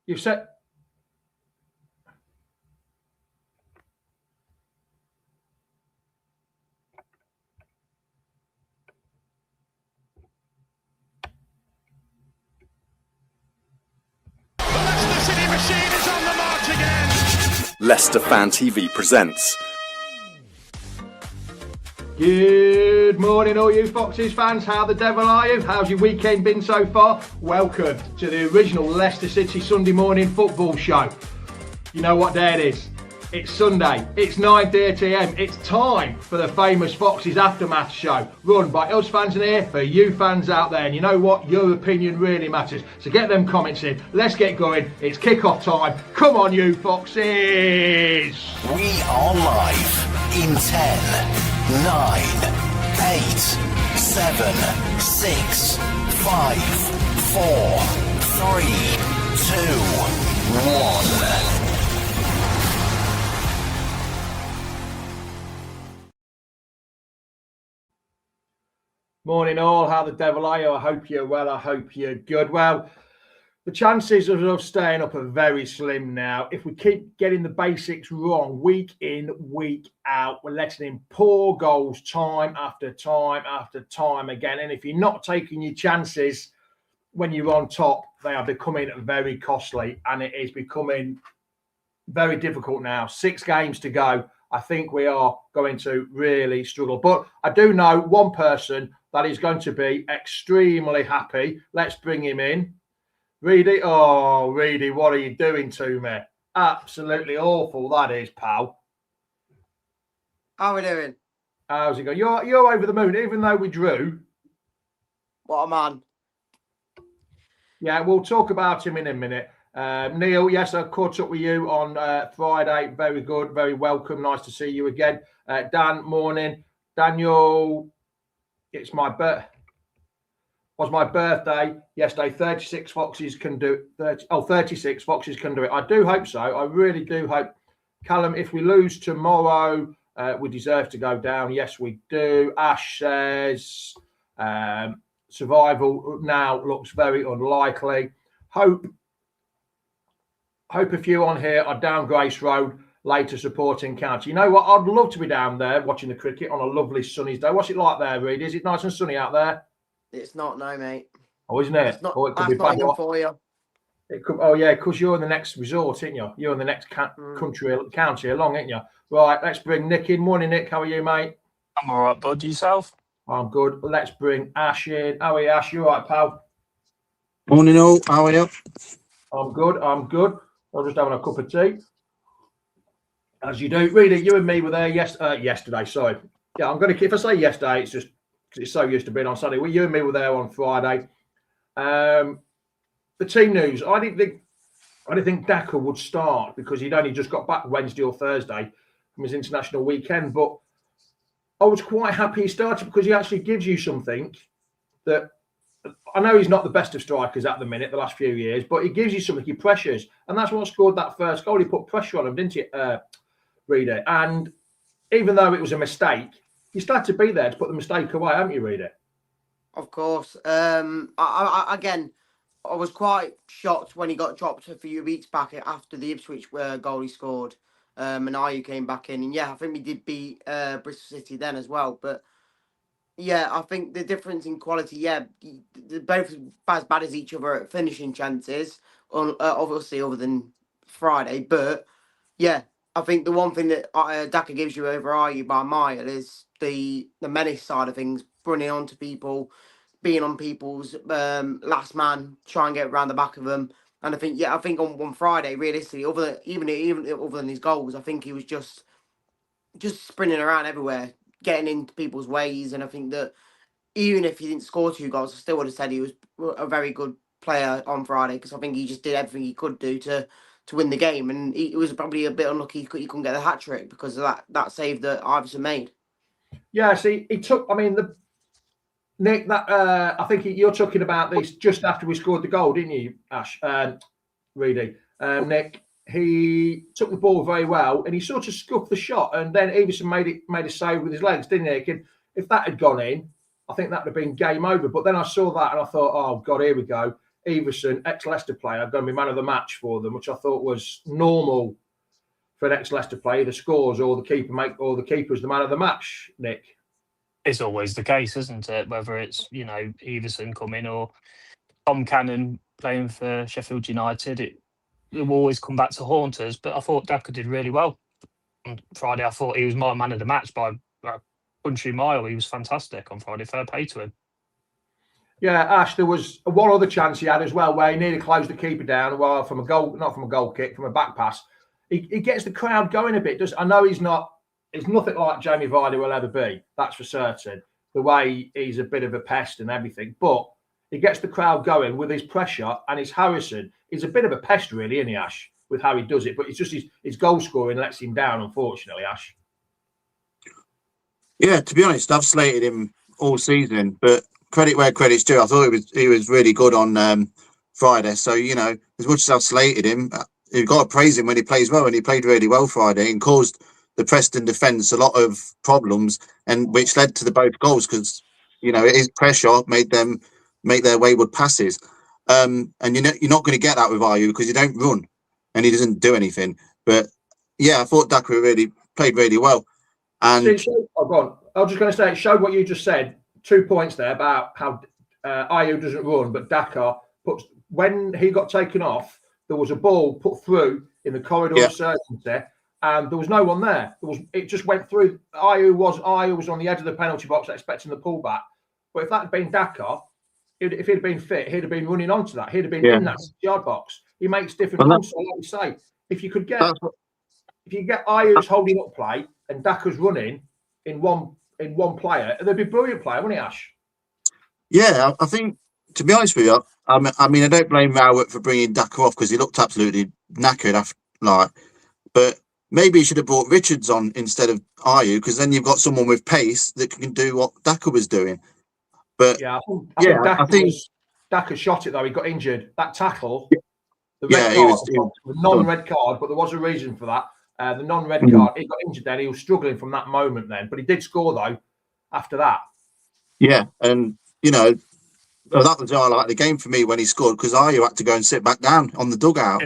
You've said... The Leicester City machine is on the march again. Leicester Fan TV presents. Good morning, all you Foxes fans. How the devil are you? How's your weekend been so far? Welcome to the original Leicester City Sunday morning football show. You know what day it is? It's Sunday. It's 9:30am. It's time for the famous Foxes Aftermath show, run by us fans in here for you fans out there. And you know what? Your opinion really matters. So get them comments in. Let's get going. It's kickoff time. Come on, you Foxes. We are live in 10. 9, 8, 7, 6, 5, 4, 3, 2, 1. Morning all, how the devil are you? I hope you're well, I hope you're good. Well, the chances of us staying up are very slim now. If we keep getting the basics wrong week in, week out, we're letting in poor goals time after time after time again. And if you're not taking your chances when you're on top, they are becoming very costly, and it is becoming very difficult now. 6 games to go. I think we are going to really struggle. But I do know one person that is going to be extremely happy. Let's bring him in. Reedy, oh, Reedy, what are you doing to me? Absolutely awful, that is, pal. How are we doing? How's it going? You're over the moon, even though we drew. What a man. Yeah, we'll talk about him in a minute. Neil, yes, I caught up with you on Friday. Very good, very welcome. Nice to see you again. Dan, morning. Daniel, it's my birthday. Was my birthday yesterday. 36 Foxes can do it. 36 Foxes can do it. I do hope so. I really do hope. Callum, if we lose tomorrow, we deserve to go down. Yes, we do. Ash says survival now looks very unlikely. Hope a few on here are down Grace Road later supporting Cant. You know what? I'd love to be down there watching the cricket on a lovely sunny day. What's it like there, Reed? Is it nice and sunny out there? It's not, no, mate. Oh, isn't it? It's not, oh, it could that's be not bad even for you. It could, oh, yeah, because you're in the next resort, ain't you? You're in the next county along, ain't you? Right, let's bring Nick in. Morning, Nick. How are you, mate? I'm all right, bud. Yourself? I'm good. Let's bring Ash in. How are you, Ash? You all right, pal? Morning, all. How are you? I'm good. I'm good. I'm just having a cup of tea. As you do. Reedy, you and me were there yesterday. Sorry. Yeah, I'm going to, if I say yesterday, it's just because it's so used to being on Sunday. Well, you and me were there on Friday. The team news. I didn't think Daka would start because he'd only just got back Wednesday or Thursday from his international weekend. But I was quite happy he started because he actually gives you something that I know he's not the best of strikers at the minute, the last few years, but he gives you something. He pressures, and that's what scored that first goal. He put pressure on him, didn't he, Reader? And even though it was a mistake, you started to be there to put the mistake away, haven't you, Reader? Of course. Again, I was quite shocked when he got dropped a few weeks back after the Ipswich goal he scored. And Ayu came back in. And yeah, I think we did beat Bristol City then as well. But yeah, I think the difference in quality, yeah, they're both as bad as each other at finishing chances, obviously other than Friday. But yeah, I think the one thing that Daka gives you over Ayu by a mile is the menace side of things, running onto people, being on people's last man, try and get around the back of them. And I think on Friday, realistically, even other than his goals, I think he was just sprinting around everywhere, getting into people's ways. And I think that even if he didn't score 2 goals, I still would have said he was a very good player on Friday, because I think he just did everything he could do to win the game. And he was probably a bit unlucky he couldn't get the hat trick because of that save that Iverson made. Yeah, see, he took, I mean, Nick, that I think you're talking about this just after we scored the goal, didn't you, Ash? Reedy. Nick, he took the ball very well and he sort of scuffed the shot, and then Iverson made a save with his legs, didn't he? And if that had gone in, I think that would have been game over. But then I saw that and I thought, oh God, here we go. Everson, ex-Leicester player, going to be man of the match for them, which I thought was normal for an ex-Leicester player. The scores or the keeper's the man of the match, Nick. It's always the case, isn't it? Whether it's, Everson coming or Tom Cannon playing for Sheffield United, it will always come back to haunt us. But I thought Daka did really well on Friday. I thought he was my man of the match by a country mile. He was fantastic on Friday. Fair play to him. Yeah, Ash, there was one other chance he had as well where he nearly closed the keeper down not from a goal kick, from a back pass. He gets the crowd going a bit. I know he's nothing like Jamie Vardy will ever be, that's for certain, the way he's a bit of a pest and everything. But he gets the crowd going with his pressure and his harassing. He's a bit of a pest, really, isn't he, Ash, with how he does it? But it's just his goal scoring lets him down, unfortunately, Ash. Yeah, to be honest, I've slated him all season, but credit where credit's due. I thought he was really good on Friday. So, as much as I've slated him, you've got to praise him when he plays well, and he played really well Friday and caused the Preston defence a lot of problems, and which led to the both goals because, his pressure made them make their wayward passes. And you're not going to get that with Ayew because you don't run and he doesn't do anything. But yeah, I thought Daka really played really well. And I was just going to say, it showed what you just said. 2 points there about how Ayew doesn't run, but Daka when he got taken off, there was a ball put through in the corridor of certainty, and there was no one there. It just went through. Ayew was on the edge of the penalty box expecting the pullback. But if that had been Daka, if he'd been fit, he'd have been running onto that. He'd have been in that 6-yard box. He makes different runs. So like you say, if you get Ayew's holding up play and Daka's running in one player, they'd be a brilliant player, wouldn't it, Ash? Yeah, I think, to be honest with you, I mean, I don't blame Rowett for bringing Daka off because he looked absolutely knackered but maybe he should have brought Richards on instead of Ayew, because then you've got someone with pace that can do what Daka was doing. But I think Daka shot it though. He got injured. That tackle, the non-red card, but there was a reason for that. The non-red card, he got injured then. He was struggling from that moment then, but he did score though after that. Yeah, and that was the highlight of the game for me when he scored, because Ayew had to go and sit back down on the dugout.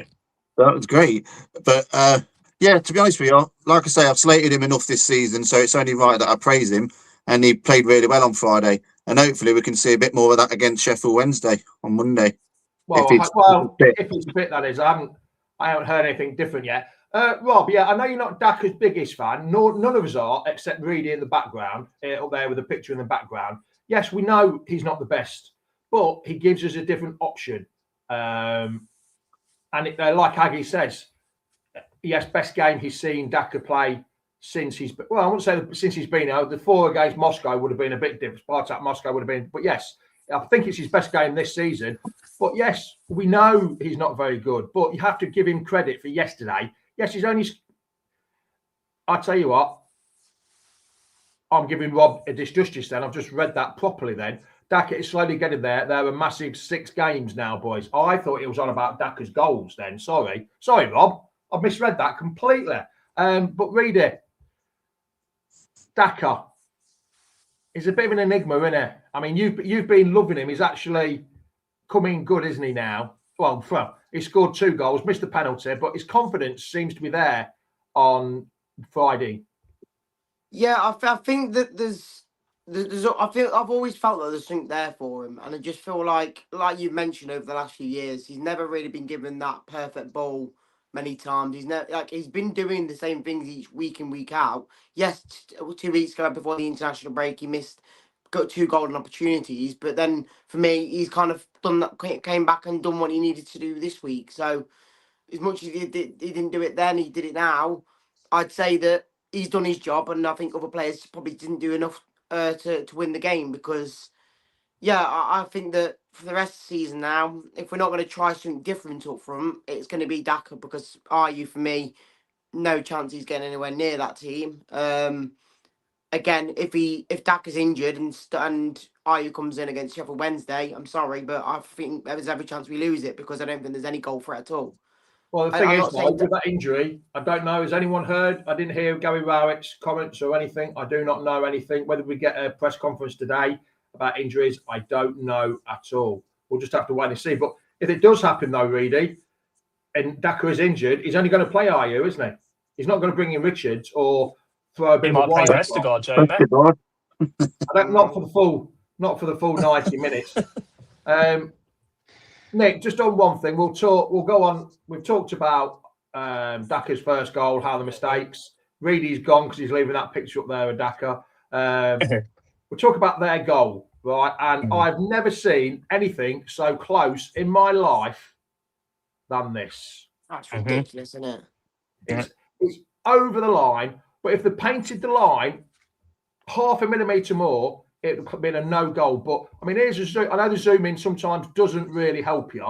That was great. But to be honest with you, like I say, I've slated him enough this season, so it's only right that I praise him. And he played really well on Friday. And hopefully we can see a bit more of that against Sheffield Wednesday on Monday. If it's fit, that is. I haven't heard anything different yet. Rob, I know you're not Daka's biggest fan. None of us are, except Reedy in the background, up there with a picture in the background. Yes, we know he's not the best, but he gives us a different option. And like Aggie says, yes, best game he's seen Daka play since I wouldn't say since he's been out. The 4 against Moscow would have been a bit different. Spartak Moscow would have been, but yes, I think it's his best game this season. But yes, we know he's not very good, but you have to give him credit for yesterday. Yes, he's only. I tell you what, I'm giving Rob a disjustice. Then I've just read that properly. Then Daka is slowly getting there. There are massive 6 games now, boys. I thought it was on about Daka's goals. Then sorry, Rob, I've misread that completely. But read it. Daka is a bit of an enigma, isn't it? I mean, you've been loving him. He's actually coming good, isn't he now? Well, he scored 2 goals, missed the penalty, but his confidence seems to be there on Friday. Yeah, I think that there's I've always felt that there's something there for him, and I just feel like you've mentioned over the last few years, he's never really been given that perfect ball. Many times he's been doing the same things each week in, week out. Yes, 2 weeks ago before the international break, he got 2 golden opportunities, but then for me, he's kind of done that, came back and done what he needed to do this week. So as much as he didn't do it then, he did it now. I'd say that he's done his job, and I think other players probably didn't do enough to win the game, because I think that for the rest of the season now, if we're not going to try something different up front, it's going to be Daka, because Ayew, for me, no chance he's getting anywhere near that team. Again, if Daka's injured and Ayew comes in against Sheffield Wednesday, I'm sorry, but I think there's every chance we lose it, because I don't think there's any goal threat at all. Well, the thing is, with that injury, I don't know. Has anyone heard? I didn't hear Gary Rowett's comments or anything. I do not know anything. Whether we get a press conference today about injuries, I don't know at all. We'll just have to wait and see. But If it does happen though, Reedy, and Daka is injured, he's only going to play Ayew, isn't he? He's not going to bring in Richards or throw a bit He of might a play wide. Vestergaard, Jamie. Not for the full 90 minutes. Nick, just on one thing, we'll go on. We've talked about Daka's first goal, how the mistakes. Reedy's gone because he's leaving that picture up there of Daka. We'll talk about their goal, right? And I've never seen anything so close in my life than this. That's ridiculous, isn't it? It's over the line, but if they painted the line half a millimetre more, it would have been a no goal. But I mean, here's a zoom. I know the zoom in sometimes doesn't really help you,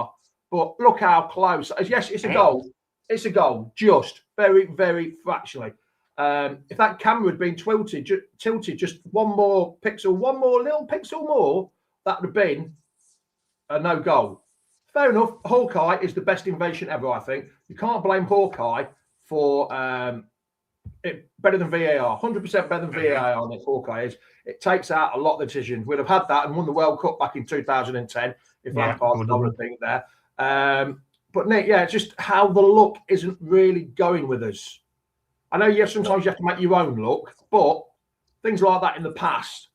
but look how close. Yes, it's a goal. It's a goal, just very, very fractionally. If that camera had been tilted just one more little pixel more, that would have been a no goal. Fair enough. Hawkeye is the best invention ever, I think. You can't blame Hawkeye for it better than VAR. 100% better than VAR on this. Hawkeye is. It takes out a lot of decisions. We'd have had that and won the World Cup back in 2010 if Lampard's done a thing there. But Nick, just how the luck isn't really going with us. I know, sometimes you have to make your own luck, but things like that in the past,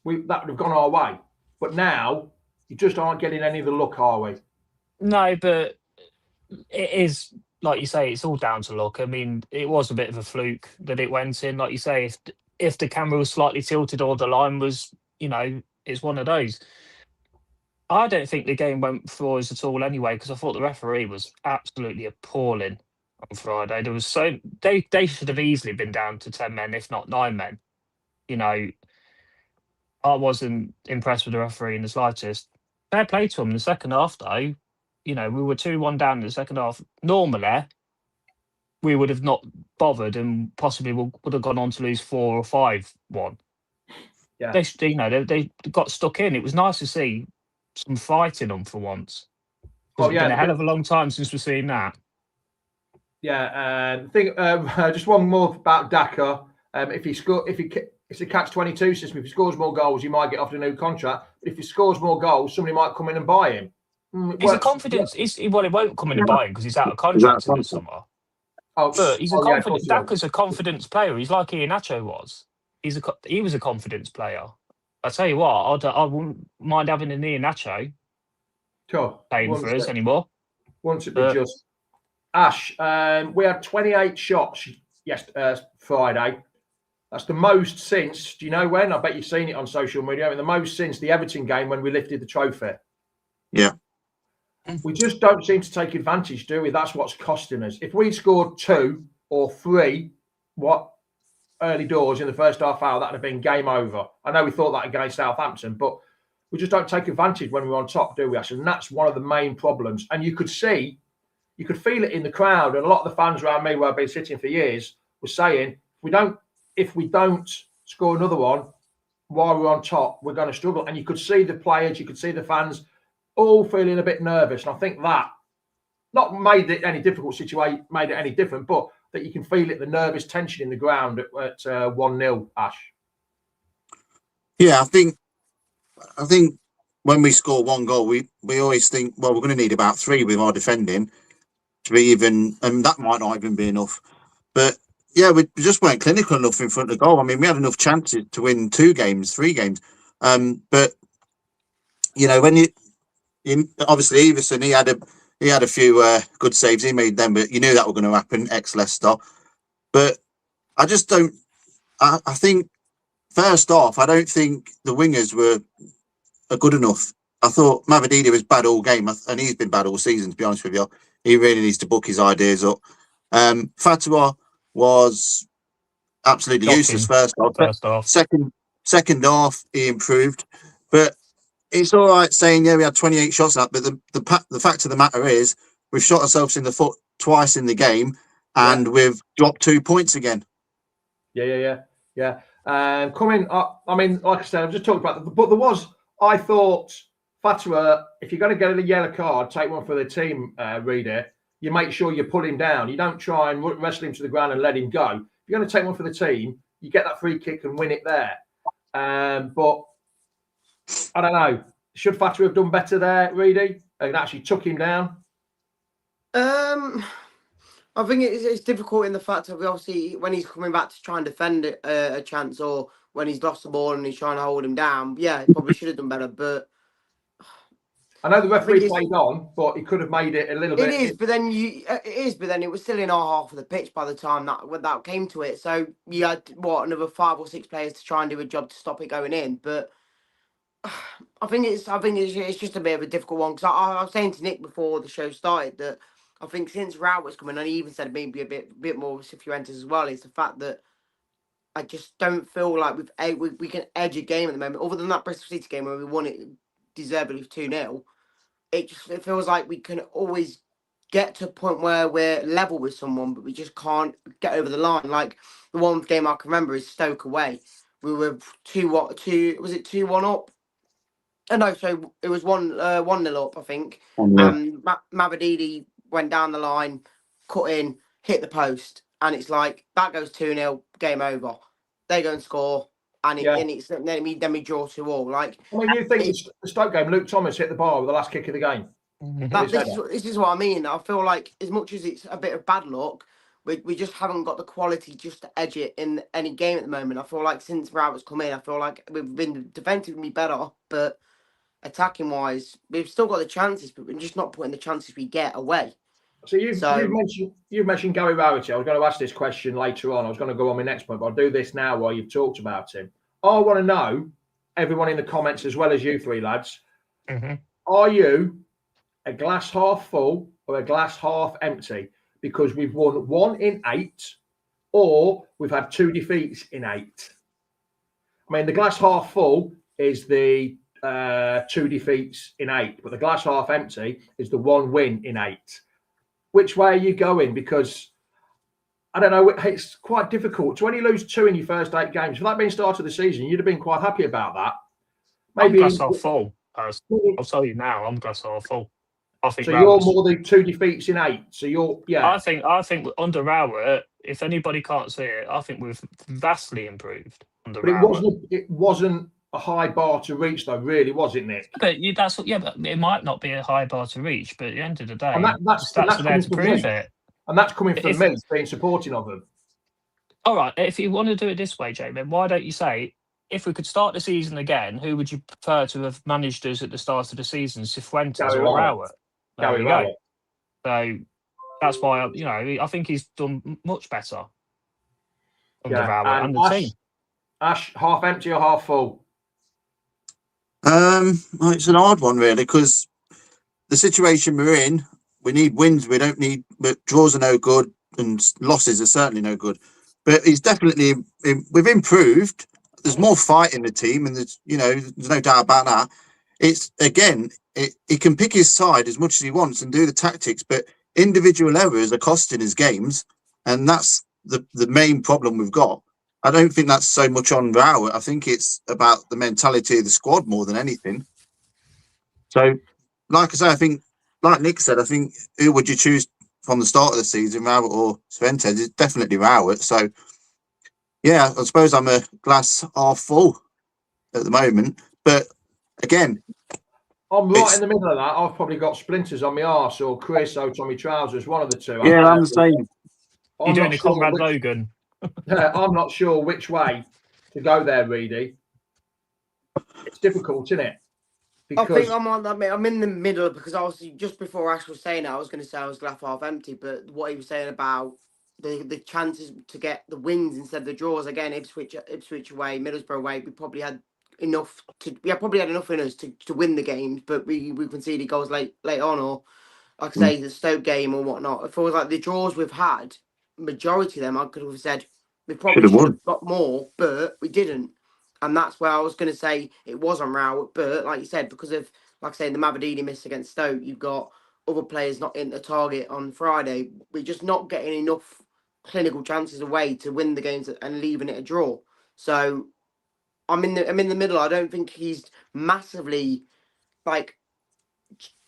that would have gone our way. But now, you just aren't getting any of the luck, are we? No, but it is, like you say, it's all down to luck. I mean, it was a bit of a fluke that it went in. Like you say, if the camera was slightly tilted or the line was, it's one of those. I don't think the game went for us at all anyway, because I thought the referee was absolutely appalling on Friday. There was they should have easily been down to 10 men, if not 9 men. I wasn't impressed with the referee in the slightest. Fair play to him in the second half, though. We were 2-1 down in the second half. Normally, we would have not bothered and possibly would have gone on to lose 4 or 5-1. Yeah. They got stuck in. It was nice to see some fight in them for once. It's been a hell of a long time since we've seen that. Yeah, just one more about Daka. It's a catch-22 system. If he scores more goals, he might get offered a new contract. But if he scores more goals, somebody might come in and buy him. He's a confidence. He won't come in and buy him because he's out of contract in the summer. But he's a confident. Daka's a confidence player. He's like Iheanacho was. He was a confidence player. I tell you what, I wouldn't mind having an Iheanacho playing for us anymore. Once it be just. Ash, we had 28 shots Friday. That's the most since, do you know when? I bet you've seen it on social media. I mean, the most since the Everton game when we lifted the trophy. Yeah. We just don't seem to take advantage, do we? That's what's costing us. If we scored 2 or 3, early doors in the first half hour, that'd have been game over. I know we thought that against Southampton, but we just don't take advantage when we're on top, do we, Ash? And that's one of the main problems. And you could feel it in the crowd. And a lot of the fans around me, where I've been sitting for years, were saying, if we don't score another one while we're on top, we're going to struggle. And you could see the players, you could see the fans all feeling a bit nervous. And I think that not made it any difficult situation, made it any different, but that you can feel it, the nervous tension in the ground at 1-0, Ash. Yeah, I think when we score one goal, we always think, well, we're going to need about 3 with our defending to be even, and that might not even be enough. But yeah, we just weren't clinical enough in front of goal. I mean, we had enough chances to win 2 games, 3 games. But when you obviously Everson, he had a few good saves. He made them, but you knew that was going to happen. Ex-Leicester, but I just don't. I think first off, I don't think the wingers were good enough. I thought Mavididi was bad all game, and he's been bad all season. To be honest with you, he really needs to book his ideas up. Fatwa was absolutely useless first half. Second half, he improved, but it's all right saying we had 28 shots up. But the fact of the matter is, we've shot ourselves in the foot twice in the game, and we've dropped 2 points again. Yeah. Coming up, I mean, like I said, I've just talked about that, but I thought Fatwa, if you're going to get a yellow card, take one for the team, Reader. You make sure you pull him down. You don't try and wrestle him to the ground and let him go. If you're going to take one for the team, you get that free kick and win it there. But I don't know. Should Fatwa have done better there, Reedy? and actually took him down? I think it's difficult in the fact that we obviously when he's coming back to try and defend a chance, or when he's lost the ball and he's trying to hold him down. Yeah, he probably should have done better, but. I know the referee played on, but he could have made it a little bit. It is, but then it was still in our half of the pitch by the time that came to it. So you had another 5 or 6 players to try and do a job to stop it going in. But I think it's just a bit of a difficult one, because I was saying to Nick before the show started that I think since Rowett's coming, and he even said maybe a bit more with Cifuentes as well, is the fact that I just don't feel like we can edge a game at the moment, other than that Bristol City game where we won it deservedly 2-0. It feels like we can always get to a point where we're level with someone, but we just can't get over the line. Like the one game I can remember is Stoke away. We were 2-1 up? No, so it was 1-0 up, I think. And Mavididi went down the line, cut in, hit the post, and it's like that goes 2-0, game over. They go and score. And then we draw 2-2. Like, I mean, you think the Stoke game, Luke Thomas hit the bar with the last kick of the game. This is what I mean. I feel like as much as it's a bit of bad luck, we just haven't got the quality just to edge it in any game at the moment. I feel like since Rowett's come in, I feel like we've been defensively better, but attacking wise, we've still got the chances, but we're just not putting the chances we get away. So you've mentioned Gary Rowett. I was going to ask this question later on. I was going to go on my next point, but I'll do this now while you've talked about him. I want to know, everyone in the comments as well as you three lads, are you a glass half full or a glass half empty? Because we've won 1 in 8, or we've had 2 defeats in 8. I mean, the glass half full is the 2 defeats in 8, but the glass half empty is the 1 win in 8. Which way are you going? Because I don't know, it's quite difficult. To only lose 2 in your first 8 games, for that being start of the season, you'd have been quite happy about that. Maybe I'm glass half full. I'll tell you now, I'm glass half full. I think so. You're more than 2 defeats in 8. So you're I think under Rowett, if anybody can't see it, I think we've vastly improved under Rowett. It wasn't a high bar to reach, though, really, was it, Nick? But but it might not be a high bar to reach, but at the end of the day, that's there to prove it. And that's coming from me, being supporting of them. All right, if you want to do it this way, Jamie, why don't you say, if we could start the season again, who would you prefer to have managed us at the start of the season, Cifuentes or Rowett? There we go. So that's why I think he's done much better under Rowett and the team. Ash, half empty or half full? Well, it's an hard one, really, because the situation we're in, we need wins. We don't need, but draws are no good, and losses are certainly no good. But he's definitely, we've improved. There's more fight in the team, and there's no doubt about that. It's again, he can pick his side as much as he wants and do the tactics, but individual errors are costing his games, and that's the main problem we've got. I don't think that's so much on Rowett. I think it's about the mentality of the squad more than anything. So, like I say, I think, like Nick said, I think who would you choose from the start of the season, Rowett or Cifuentes? It's definitely Rowett. So, yeah, I suppose I'm a glass half full at the moment. But again, I'm right in the middle of that. I've probably got splinters on my arse or Chris out on my trousers, one of the two. Yeah, I'm the same. You're doing a Conrad Logan. I'm not sure which way to go there, Reedy. It's difficult, isn't it? Because I think I'm in the middle, because obviously just before Ash was saying it, I was going to say I was glass half empty, but what he was saying about the chances to get the wins instead of the draws, again, Ipswich away, Middlesbrough away, we probably had enough in us to win the games, but we conceded goals late on, or like I say, the Stoke game or whatnot. It feels like the draws we've had, majority of them, I could have said we probably should have got more, but we didn't. And that's where I was going to say it was on Rowett, but like you said, because of, like I say, the Mavididi miss against Stoke, you've got other players not in the target on Friday. We're just not getting enough clinical chances away to win the games and leaving it a draw. So I'm in the middle. I don't think he's massively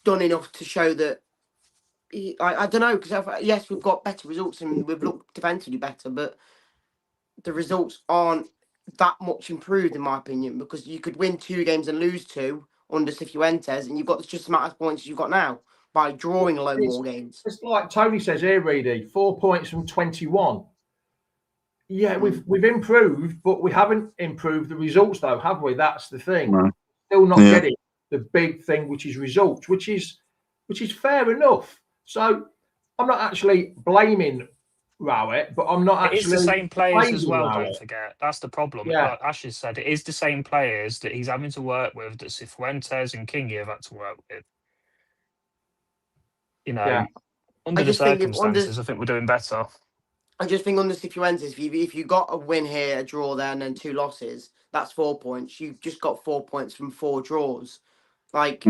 done enough to show that. I don't know, because yes, we've got better results and we've looked defensively better, but the results aren't that much improved in my opinion, because you could win 2 games and lose 2, under Cifuentes, and you've got just as amount of points as you've got now by drawing a load more games. It's like Tony says here, Reedy, 4 points from 21. Yeah, we've improved, but we haven't improved the results, though, have we? That's the thing. No. Still not getting the big thing, which is results, which is fair enough. So I'm not actually blaming Rowett, but I'm not actually. It's the same players as well. Rowett. Don't forget, that's the problem. Yeah. Like Ash has said, it is the same players that he's having to work with that Cifuentes and Kingy have had to work with. You know, under the circumstances, I think we're doing better. I just think under Cifuentes, if you got a win here, a draw there, and then 2 losses, that's 4 points. You've just got 4 points from 4 draws. Like,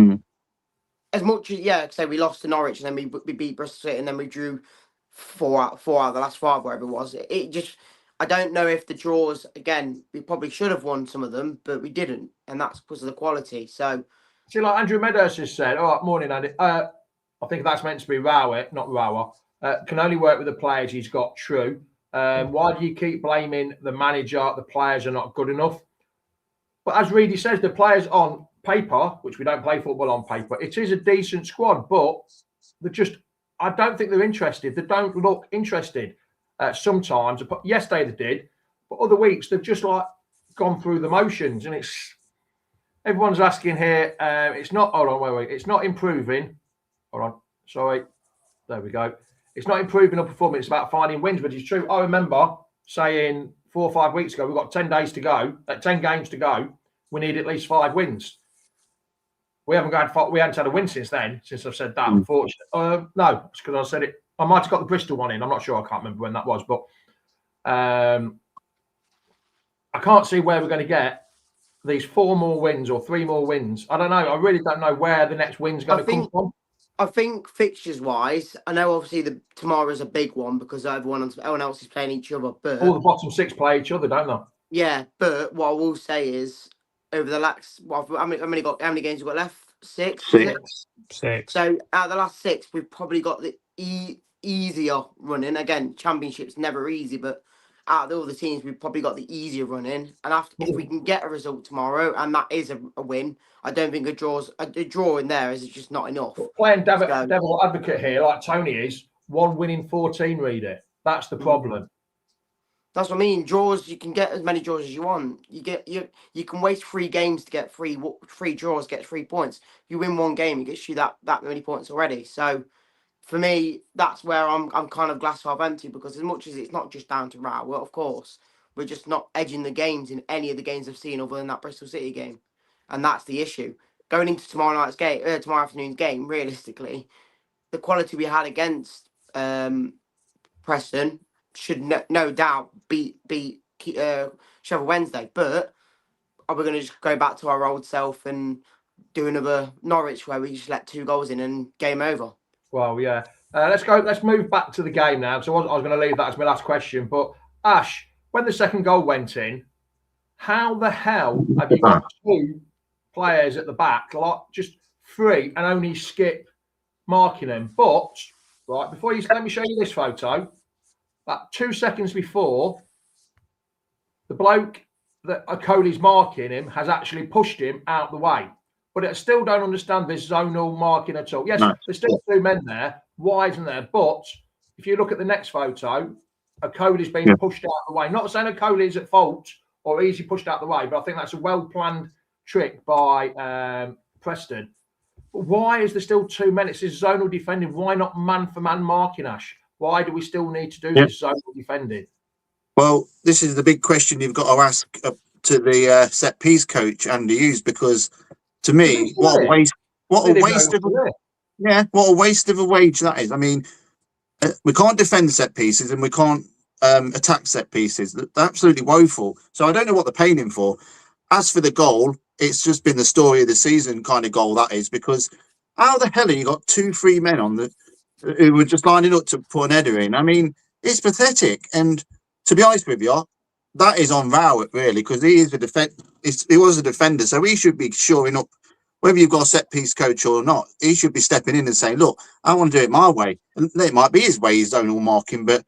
as much as, say we lost to Norwich and then we beat Bristol City and then we drew 4 out of the last 5, wherever it was. It just, I don't know if the draws, again, we probably should have won some of them, but we didn't. And that's because of the quality. So, see, like Andrew Meadows just said, all right, morning, Andy. I think that's meant to be Rowett, not Rower. Can only work with the players he's got. True. Why do you keep blaming the manager? The players are not good enough. But as Reedy says, the players on paper, which we don't play football on paper, it is a decent squad, but they're just, I don't think they're interested. They don't look interested sometimes. Yesterday they did, but other weeks they've just like gone through the motions. And it's, everyone's asking here, it's not, hold on, wait, it's not improving. Hold on, sorry. There we go. It's not improving our performance. It's about finding wins, but it's true. I remember saying 4 or 5 weeks ago, we've got 10 days to go, 10 games to go. We need at least 5 wins. We haven't had a win since then, since I've said that, unfortunately. No, it's because I said it. I might have got the Bristol one in. I'm not sure. I can't remember when that was, but I can't see where we're going to get these 4 more wins or 3 more wins. I don't know. I really don't know where the next win's going to come from. I think fixtures-wise, I know obviously tomorrow's a big one because everyone else is playing each other. But all the bottom 6 play each other, don't they? Yeah, but what I will say is over the last, how many games we've got left? 6. 6. So out of the last 6, we've probably got the easier running. Again, Championship's never easy, but out of all the teams, we've probably got the easier running. And if we can get a result tomorrow, and that is a win, I don't think a draw in there is just not enough. Playing devil advocate here, like Tony is, 1 win in 14, Reader. That's the problem. That's what I mean. Draws, you can get as many draws as you want. You can waste 3 games to get 3 draws, get 3 points. You win 1 game, it gets you that many points already. So for me, that's where I'm kind of glass half empty, because as much as it's not just down to Rowett, well, of course, we're just not edging the games in any of the games I've seen other than that Bristol City game. And that's the issue. Going into tomorrow afternoon's game, realistically, the quality we had against Preston should no doubt beat Sheffield Wednesday. But are we going to just go back to our old self and do another Norwich where we just let 2 goals in and game over? Well, yeah. Let's move back to the game now. So I was going to leave that as my last question. But Ash, when the second goal went in, how the hell have you got 2 players at the back, like just 3, and only Skip marking them? But right before you, let me show you this photo. About 2 seconds before, the bloke that Coley's marking him has actually pushed him out the way. But I still don't understand this zonal marking at all. Yes, there's still 2 men there. Why isn't there? But if you look at the next photo, Coley's been pushed out the way. Not saying Coley's at fault or easy pushed out the way, but I think that's a well-planned trick by Preston. But why is there still 2 men? It's this zonal defending. Why not man-for-man marking, Ash? Why do we still need to do this zonal defending? Well, this is the big question you've got to ask to the set-piece coach, Andy Hughes, because to me, what a waste of a wage that is. I mean, we can't defend set pieces and we can't attack set pieces. They're absolutely woeful. So I don't know what they're paying him for. As for the goal, it's just been the story of the season kind of goal, that is, because how the hell have you got 2-3 men on who were just lining up to put an header in? I mean, it's pathetic. And to be honest with you, that is on Rowett, really, because he is he was a defender, so he should be shoring up. Whether you've got a set piece coach or not, he should be stepping in and saying, look, I want to do it my way. And it might be his way, his zonal marking, but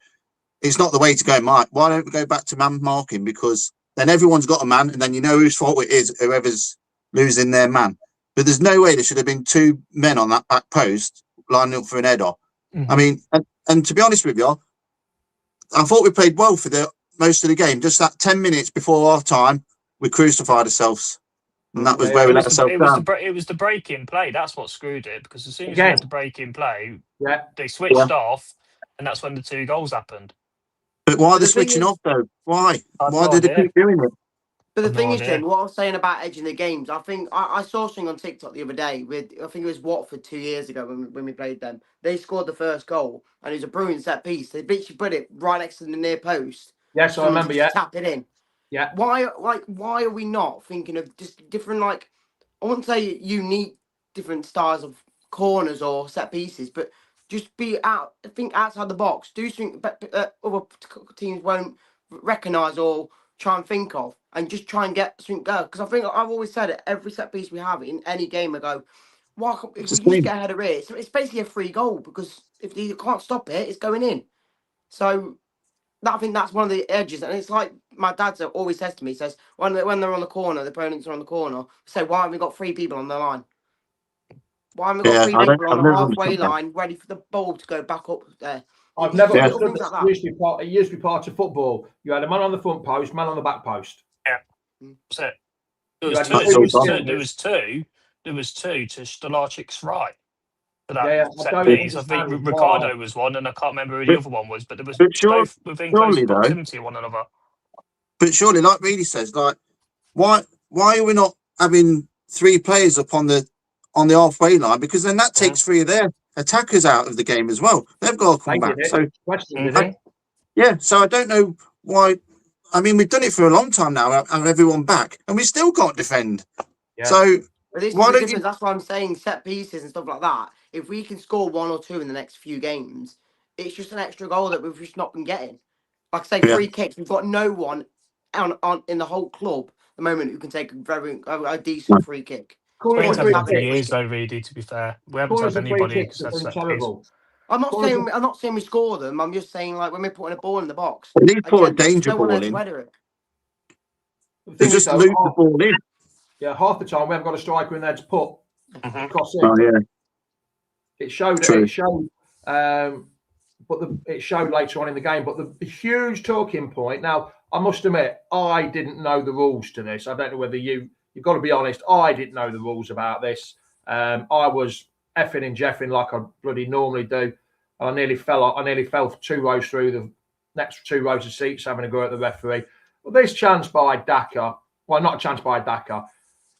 it's not the way to go. Why don't we go back to man marking? Because then everyone's got a man, and then you know whose fault it is, whoever's losing their man. but there's no way there should have been 2 men on that back post lining up for an header. I mean, and to be honest with you, I thought we played well for the most of the game. Just that 10 minutes before half time, we crucified ourselves. And that was where we let ourselves down. It was the break-in play. That's what screwed it, because as soon as we had the break-in play, they switched off, and that's when the 2 goals happened. But why are they switching off, though? Why? Why did they keep doing it? But the thing is, Jim, what I was saying about edging the games, I think I saw something on TikTok the other day with, I think it was Watford 2 years ago when we played them. They scored the first goal, and it was a brilliant set piece. They literally put it right next to the near post. Yes, I remember. Yeah, tap it in. Yeah. Why are we not thinking of just different, like, I wouldn't say unique different styles of corners or set pieces, but just think outside the box. Do something other teams won't recognise or try and think of, and just try and get something go. Because I think I've always said it, every set piece we have in any game, I go, why can't, if we just get ahead of it, it's basically a free goal, because if you can't stop it, it's going in. So I think that's one of the edges, and it's like my dad always says to me, he says, when they're on the corner, the opponents are on the corner, say, why haven't we got 3 people on the line? Why haven't we got 3 people on the halfway line ready for the ball to go back up there? I've never understood that. It used to be part of football. You had a man on the front post, man on the back post. Yeah, that's it. There was two to Stolarchik's right. For that set piece. I think Ricardo was one, and I can't remember who the other one was, but there was both within close proximity of one another. But surely, like Reedy says, like why are we not having 3 players up on the halfway line? Because then that takes 3 of their attackers out of the game as well. They've got to come back. So so I don't know why. I mean, we've done it for a long time now, have everyone back, and we still can't defend. Yeah. So why don't you? That's why I'm saying set pieces and stuff like that. If we can score 1 or 2 in the next few games, it's just an extra goal that we've just not been getting. Like I say, free kicks. We've got no one on in the whole club at the moment who can take a decent free kick. It's been for years though, Reedy, to be fair. We haven't had anybody who says that. I'm not saying we score them. I'm just saying, like, when we're putting a ball in the box, at least put a danger ball in. They just lose the ball in. Yeah, half the time we haven't got a striker in there to put across it. Oh yeah, it showed. It showed later on in the game. But the huge talking point. Now, I must admit, I didn't know the rules to this. I don't know whether you've got to be honest. I didn't know the rules about this. I was effing and jeffing like I bloody normally do. And I nearly fell 2 rows through the next 2 rows of seats having a go at the referee. But this chance by Daka, well, not a chance by Daka.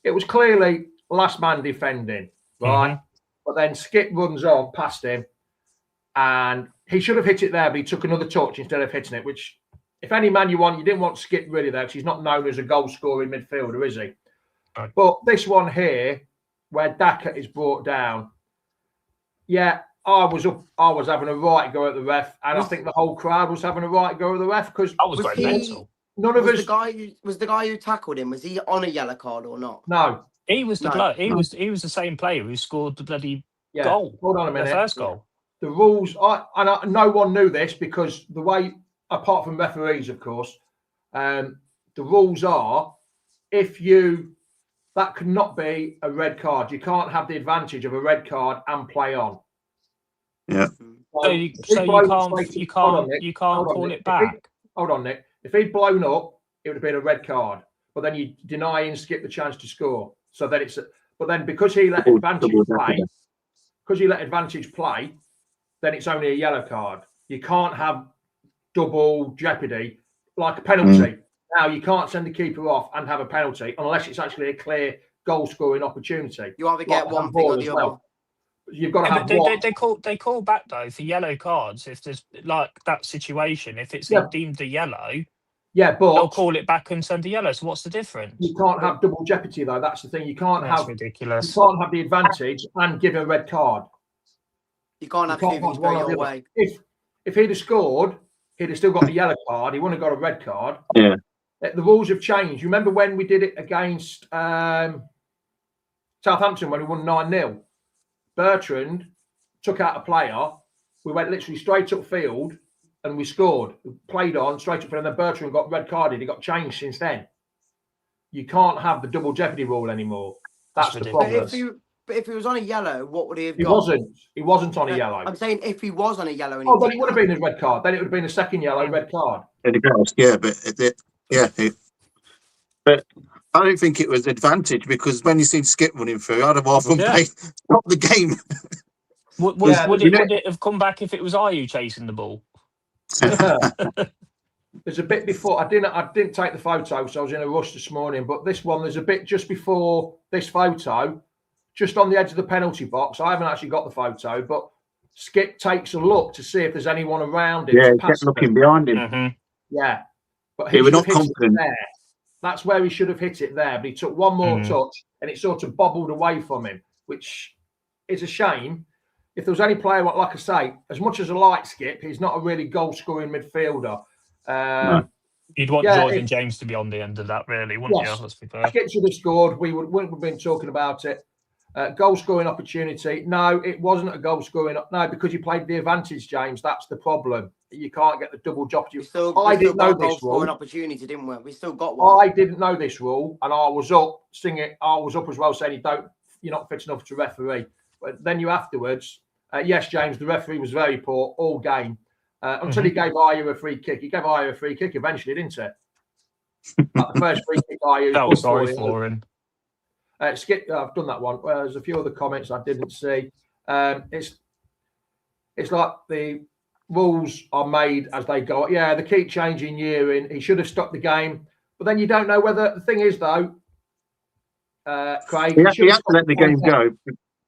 It was clearly last man defending, right? But then Skip runs on past him, and he should have hit it there, but he took another touch instead of hitting it, which, if any man you didn't want Skip really there, because he's not known as a goal-scoring midfielder, is he? Right. But this one here, where Daka is brought down, I was having a right go at the ref, and I think the whole crowd was having a right go at the ref, because I was going mental. None of us. The guy who tackled him, was he on a yellow card or not? No, he was he was the same player who scored the bloody goal. Hold on a minute. The first goal. The rules, no one knew this, because the way, apart from referees, of course, the rules are, that cannot be a red card. You can't have the advantage of a red card and play on. Yeah. So you can't call it back. Hold on, Nick. If he'd blown up, it would have been a red card. But then you deny and skip the chance to score. So then but then because he let advantage play, then it's only a yellow card. You can't have double jeopardy like a penalty. Now you can't send the keeper off and have a penalty unless it's actually a clear goal scoring opportunity. You either get one thing or the other. You've got to have one. They call back though for yellow cards if there's like that situation. If it's deemed a yellow, but they'll call it back and send a yellow. So what's the difference? You can't have double jeopardy though. That's the thing. You can't That's ridiculous. You can't have the advantage and give a red card. You can't have 2 things going your way. If he'd have scored, he'd have still got the yellow card. He wouldn't have got a red card. Yeah. The rules have changed. You remember when we did it against Southampton when we won 9-0? Bertrand took out a player. We went literally straight upfield and we scored. We played on straight upfield, and then Bertrand got red carded. He got changed since then. You can't have the double jeopardy rule anymore. That's the ridiculous. problem. But if he was on a yellow, what would he have He got? wasn't. He wasn't on a yellow. I'm saying if he was on a yellow, and Oh, then it would have been a red card. Then it would have been a second yellow red card. Yeah, but I don't think it was advantage because when you seen Skip running through, I'd have often played stop the game. Would it have come back if it was Ayew chasing the ball? There's a bit before I didn't take the photo, so I was in a rush this morning. But this one, there's a bit just before this photo, just on the edge of the penalty box. I haven't actually got the photo, but Skip takes a look to see if there's anyone around him. Yeah, he kept looking behind him. Mm-hmm. Yeah, but he was should not have hit it confident. there. That's where he should have hit it there. But he took one more touch, and it sort of bobbled away from him, which is a shame. If there was any player, like I say, as much as I like Skip, he's not a really goal-scoring midfielder. No. You'd want Jordan James to be on the end of that, really, wouldn't you? Let's be fair. Skip should have scored. We wouldn't have been talking about it. Goal-scoring opportunity. No, it wasn't a goal-scoring. No, because you played the advantage, James. That's the problem. You can't get the double job. I didn't know this rule. Opportunity, didn't we? We still got one. I didn't know this rule, and I was up singing. I was up as well, saying you're not fit enough to referee. But then you afterwards, yes, James, the referee was very poor all game until he gave Ayew a free kick. He gave Ayew a free kick eventually, didn't he? Like the first free kick Ayew. That was sorry for him. Skip, I've done that one. There's a few other comments I didn't see. It's like the rules are made as they go. Yeah, they keep changing year in. He should have stopped the game, but then you don't know whether. The thing is, though, Craig, he had to let the game go.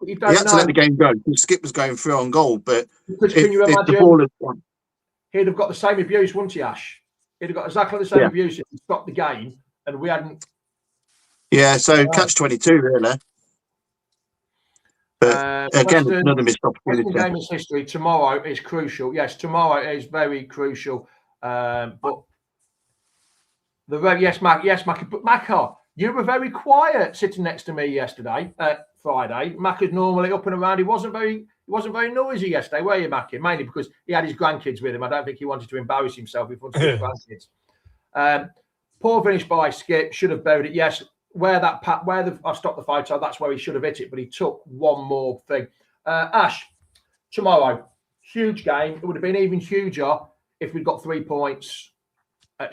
He had to let the game go. Skip was going through on goal, but can you imagine? The ball had won, he'd have got the same abuse, wouldn't he, Ash? He'd have got exactly the same abuse if he stopped the game and we hadn't. Yeah, so catch-22, really. But again, another missed opportunity. Game's history tomorrow is crucial. Yes, tomorrow is very crucial. But Macca. But Macca, you were very quiet sitting next to me yesterday, Friday. Macca's normally up and around. He wasn't very noisy yesterday, were you, Macca? Mainly because he had his grandkids with him. I don't think he wanted to embarrass himself in front of his grandkids. Poor finish by Skip. Should have buried it. Yes. I stopped the photo, that's where he should have hit it, but he took one more thing. Ash, tomorrow, huge game. It would have been even huger if we'd got 3 points at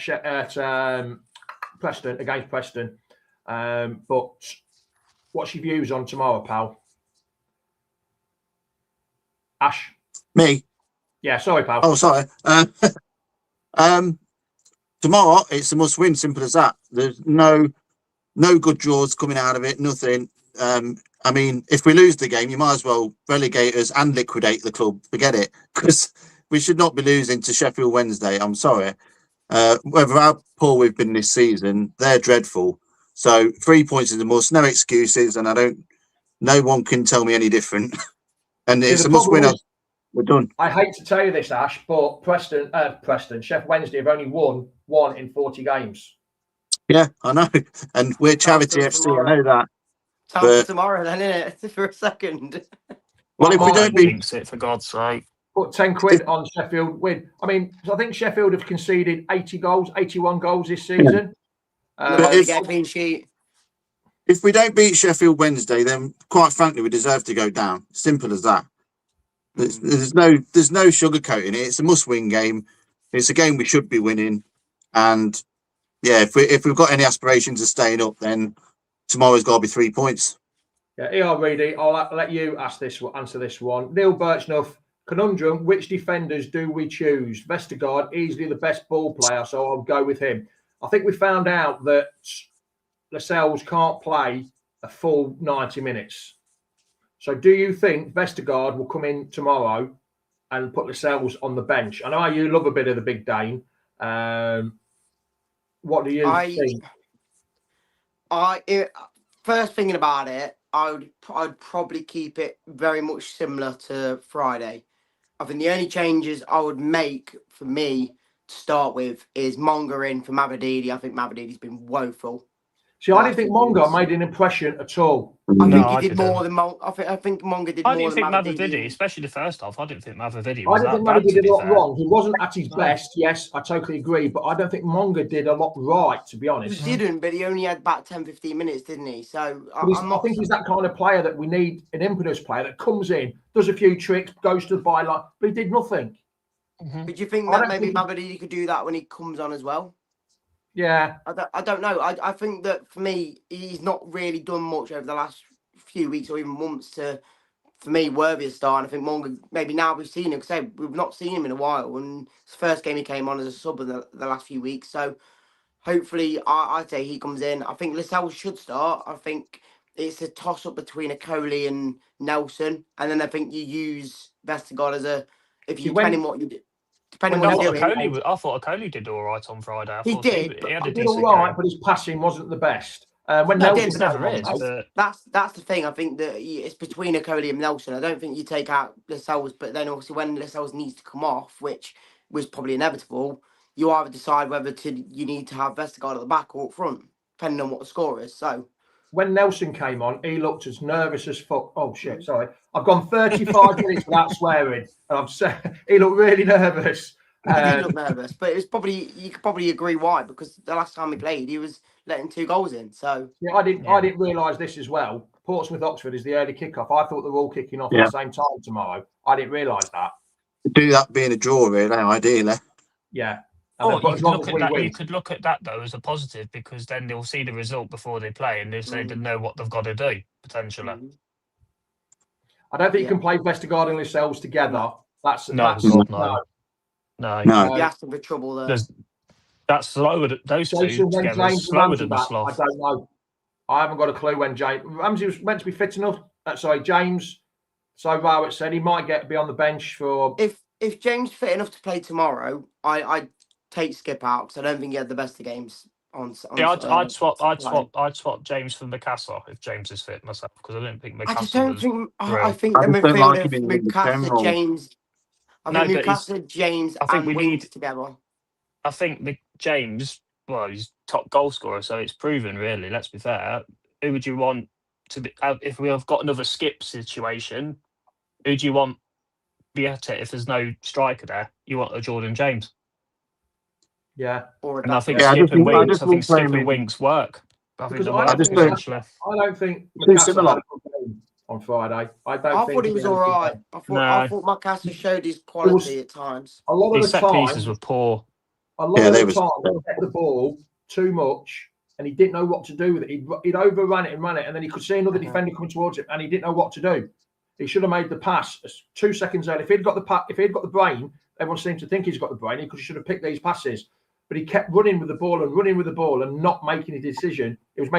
Preston, against Preston. But what's your views on tomorrow, pal? Ash? Me? Yeah, sorry, pal. Oh, sorry. Tomorrow, it's a must-win, simple as that. There's no good draws coming out of it, nothing. I mean, if we lose the game, you might as well relegate us and liquidate the club. Forget it, because we should not be losing to Sheffield Wednesday. I'm sorry. Whether how poor we've been this season, they're dreadful. So 3 points is a must, no excuses, and no one can tell me any different. And it's a must-win. We're done. I hate to tell you this, Ash, but Sheffield Wednesday have only won 1 in 40 games. Yeah, I know. And we're Charity FC, I know that. Time for tomorrow then, isn't it? For a second. Well, if we don't beat it, for God's sake. Put 10 quid on Sheffield win. I mean, I think Sheffield have conceded 81 goals this season. Get a clean sheet. If we don't beat Sheffield Wednesday, then quite frankly, we deserve to go down. Simple as that. There's no sugarcoating it. It's a must-win game. It's a game we should be winning. And yeah, if we've got any aspirations of staying up, then tomorrow's got to be 3 points. Yeah, Reedy, I'll let you answer this one. Neil Birchnuff, conundrum, which defenders do we choose? Vestergaard, easily the best ball player, so I'll go with him. I think we found out that Lascelles can't play a full 90 minutes. So do you think Vestergaard will come in tomorrow and put Lascelles on the bench? I know you love a bit of the big Dane. What do you think? First thinking about it, I'd probably keep it very much similar to Friday. I think the only changes I would make for me to start with is Monger in for Mavididi. I think Mavididi's been woeful. See, I didn't think Mongo made an impression at all. I No, think I he did didn't. more than I think Mongo did I more didn't think than Mavrovidi, especially the first half. I didn't think Mavrovidi I was don't that think bad, Mongo to did be a lot fair. wrong. He wasn't at his No. best. Yes, I totally agree. But I don't think Mongo did a lot right, to be honest. He didn't, but he only had about 10-15 minutes, didn't he? So I think he's that kind of player that we need, an impetus player that comes in, does a few tricks, goes to the byline, but he did nothing. But do you think I that don't maybe think- Mavrovidi could do that when he comes on as well? Yeah. I don't know. I think that for me, he's not really done much over the last few weeks or even months to, for me, worthy of starting. I think Mongo, maybe now we've seen him, because we've not seen him in a while. And his first game he came on as a sub in the last few weeks. So hopefully, I'd say he comes in. I think Lascelles should start. I think it's a toss-up between a Coley and Nelson. And then I think you use Vestergaard as a, if you depending what you do. Depending I what you're thought doing. I thought Coley did all right on Friday. I He thought did, he had a He did decent all right, game. but his passing wasn't the best. When No, Nelson it never came on, is, though, but That's the thing. I think that it's between Coley and Nelson. I don't think you take out Lascelles, but then obviously when Lascelles needs to come off, which was probably inevitable, you either decide whether you need to have Vestergaard at the back or up front, depending on what the score is. So when Nelson came on, he looked as nervous as fuck. Oh shit! Sorry, I've gone 35 minutes without swearing, and I'm saying he looked really nervous. he did look nervous, but it was probably, you could probably agree why, because the last time he played, he was letting 2 goals in. So Yeah, I didn't realise this as well. Portsmouth Oxford is the early kickoff. I thought they were all kicking off at the same time tomorrow. I didn't realise that. Do that being a draw, really, ideally. Yeah. Oh, But you as could long look as at we that. win, You could look at that though as a positive, because then they'll see the result before they play, and they know what they've got to do potentially. I don't think you can play Vestergaard and Lascelles together. No. That's No. you asked him for trouble there. That's slower. Those two Jason, when together is James slower Ramsey than the back, sloth. I don't know. I haven't got a clue when Ramsey was meant to be fit enough. James. So Rowett said he might be on the bench for. If James fit enough to play tomorrow, I'd take Skip out, because I don't think he had the best of games on. Yeah, I'd swap James for Mikasa if James is fit myself, because I don't think Mikasa I just don't was think. real. I think the I just don't like midfield him of in the Mikasa, general. James. I think Mikasa, James, I think and we Wings need- together. I think James, well, he's top goal scorer, so it's proven, really. Let's be fair. Who would you want to be if we have got another Skip situation? Who do you want be at it if there's no striker there? You want a Jordan James, Yeah. and I think Yeah, Skip and Winks. just I think won't play Skip him and in. Winks work. I think Because they I work don't think essentially. I don't think Too Mikasa similar. had a good game on Friday. I thought he was all right. I thought Mikasa showed his quality at times. A lot of His the set time, pieces were poor. a lot of the time, he had the ball too much, and he didn't know what to do with it. He'd overrun it and run it, and then he could see another defender coming towards him, and he didn't know what to do. He should have made the pass 2 seconds early. If he'd got the brain, everyone seems to think he's got the brain. He should have picked these passes, but he kept running with the ball and not making a decision. He did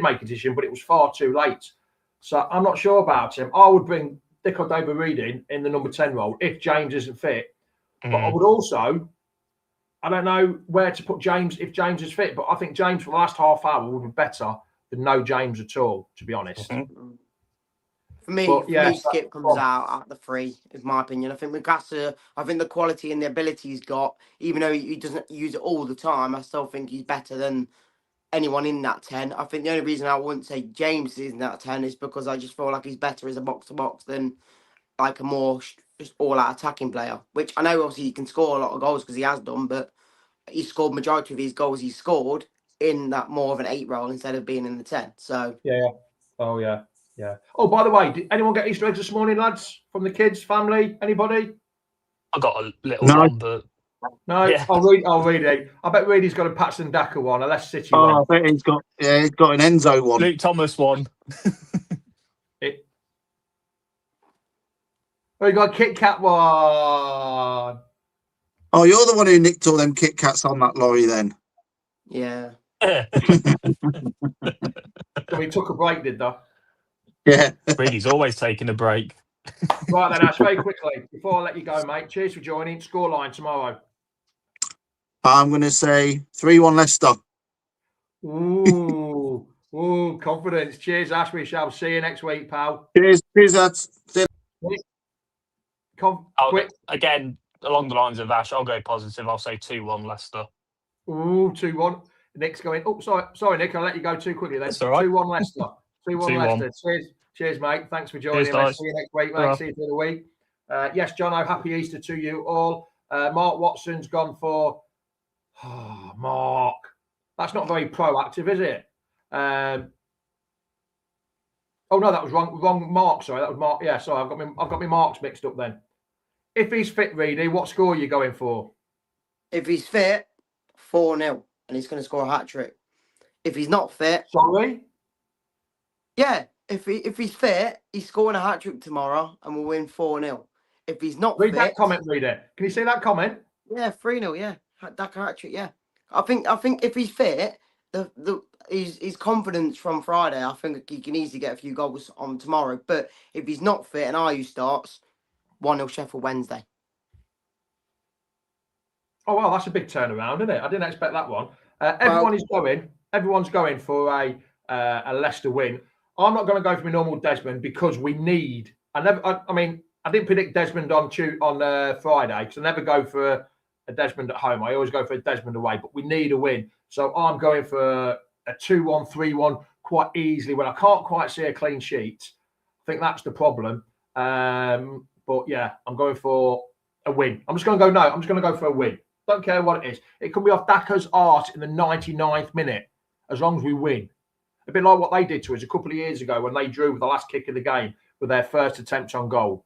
make a decision, but it was far too late. So I'm not sure about him. I would bring Daka in the number 10 role if James isn't fit. But I would also, I don't know where to put James if James is fit, but I think James for the last half hour would be better than no James at all, to be honest. For me, Skip comes out at the 3, is my opinion. I think Mikasa, the quality and the ability he's got, even though he doesn't use it all the time, I still think he's better than anyone in that 10. I think the only reason I wouldn't say James is in that 10 is because I just feel like he's better as a box-to-box than like a more just all-out attacking player, which I know obviously he can score a lot of goals because he has done, but he scored majority of his goals he's scored in that more of an 8 role instead of being in the 10. So yeah. Oh yeah. Yeah. Oh, by the way, did anyone get Easter eggs this morning, lads? From the kids, family, anybody? I got a little one, but no. Yeah. I'll read it. I bet Reedy's got a Paxton Daka one, a Leicester City one. I bet he's got an Enzo one. Luke Thomas one. We got a Kit Kat one. Oh, you're the one who nicked all them Kit Kats on that lorry, then. yeah. So we took a break, did they? Yeah. Reedy's always taking a break. Right then, Ash, very quickly, before I let you go, mate, cheers for joining. Scoreline tomorrow. I'm going to say 3-1 Leicester. Ooh, confidence. Cheers, Ash. We shall see you next week, pal. Cheers, lads. Again, along the lines of Ash, I'll go positive. I'll say 2-1 Leicester. Ooh, 2-1. Nick's going. Oh, sorry, Nick. I'll let you go too quickly. Then That's all right. 2-1 Leicester. 2-1 Leicester. Cheers, mate. Thanks for joining us. See you next week, mate. See you through the week. Yes, John. Happy Easter to you all. Mark Watson's gone for. Oh, Mark. That's not very proactive, is it? Oh no, that was wrong. Mark. Sorry, that was Mark. Yeah, sorry. I've got my marks mixed up then. If he's fit, Reedy, what score are you going for? If he's fit, 4-0, and he's going to score a hat trick. If he's not fit, sorry. Yeah, if he's fit, he's scoring a hat trick tomorrow, and we'll win 4-0. If he's not read fit, that comment, Reedy. Can you see that comment? Yeah, 3-0. Yeah, Daka hat trick. Yeah, I think if he's fit, his confidence from Friday, I think he can easily get a few goals on tomorrow. But if he's not fit and Ayew starts, 1-0 Sheffield Wednesday. Oh well, that's a big turnaround, isn't it? I didn't expect that one. Everyone's going for a Leicester win. I'm not going to go for my normal Desmond because we need. I didn't predict Desmond on Friday because I never go for a Desmond at home. I always go for a Desmond away, but we need a win. So I'm going for a 2-1, 3-1 quite easily when I can't quite see a clean sheet. I think that's the problem. But yeah, I'm going for a win. I'm just going to go for a win. Don't care what it is. It could be off Daka's arse in the 99th minute, as long as we win. A bit like what they did to us a couple of years ago when they drew with the last kick of the game with their first attempt on goal.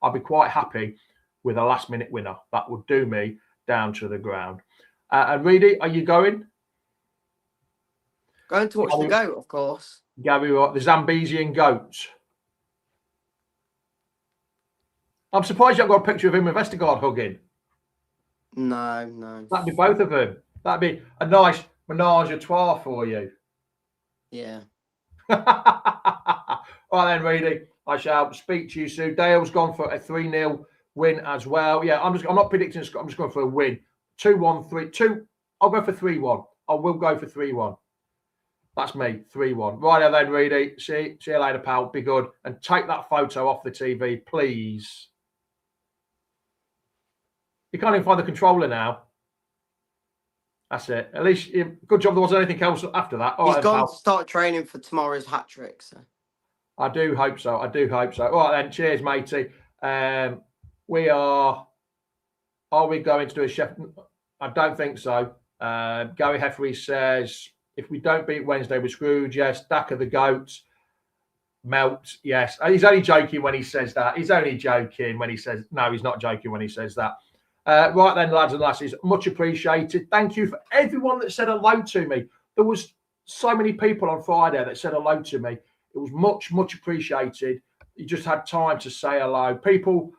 I'll be quite happy with a last-minute winner. That would do me down to the ground. And Reedy, are you going? Going to watch the goat, of course. Gary, the Zambesian goats. I'm surprised you haven't got a picture of him with Vestergaard hugging. No. That'd be both of them. That'd be a nice menage a trois for you. Yeah. All right then, Reedy. I shall speak to you soon. Dale's gone for a 3-0 win as well. Yeah, I'm not predicting. I'm just going for a win. 2-1, 3-2. I'll go for 3-1. I will go for 3-1. That's me. 3-1. Right then, Reedy. See you later, pal. Be good. And take that photo off the TV, please. You can't even find the controller now. That's it. At least, good job there wasn't anything else after that. He's gone to start training for tomorrow's hat trick. So. I do hope so. All right then. Cheers, matey. Are we going to do a chef? I don't think so. Gary Heffrey says, if we don't beat Wednesday, we're screwed. Yes. Daka the goat. Melt. Yes. He's only joking when he says that. He's only joking when he says, no, he's not joking when he says that. Right then, lads and lasses, much appreciated. Thank you for everyone that said hello to me. There was so many people on Friday that said hello to me. It was much appreciated. You just had time to say hello. People,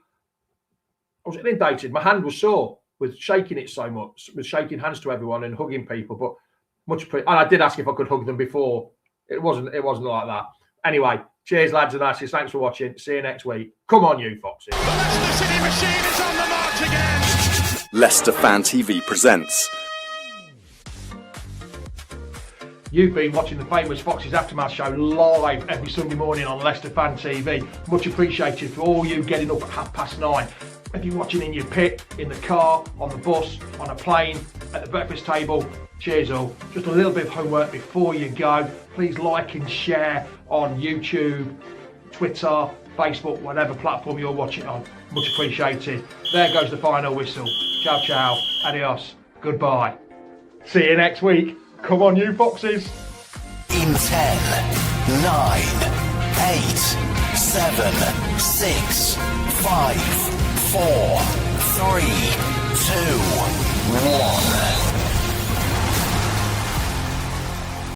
I was inundated. My hand was sore with shaking it so much, with shaking hands to everyone and hugging people. But much appreciated. And I did ask if I could hug them before. It wasn't like that. Anyway, cheers, lads and lasses. Thanks for watching. See you next week. Come on, you foxes. The Leicester City machine is on the march again. Leicester Fan TV presents. You've been watching the famous Foxes Aftermath show live every Sunday morning on Leicester Fan TV. Much appreciated for all you getting up at 9:30. If you're watching in your pit, in the car, on the bus, on a plane, at the breakfast table, cheers all. Just a little bit of homework before you go. Please like and share on YouTube, Twitter, Facebook, whatever platform you're watching on. Much appreciated. There goes the final whistle. Ciao, ciao. Adios. Goodbye. See you next week. Come on, you foxes. In 10, 9, 8, 7, 6, 5, 4, 3, 2, 1.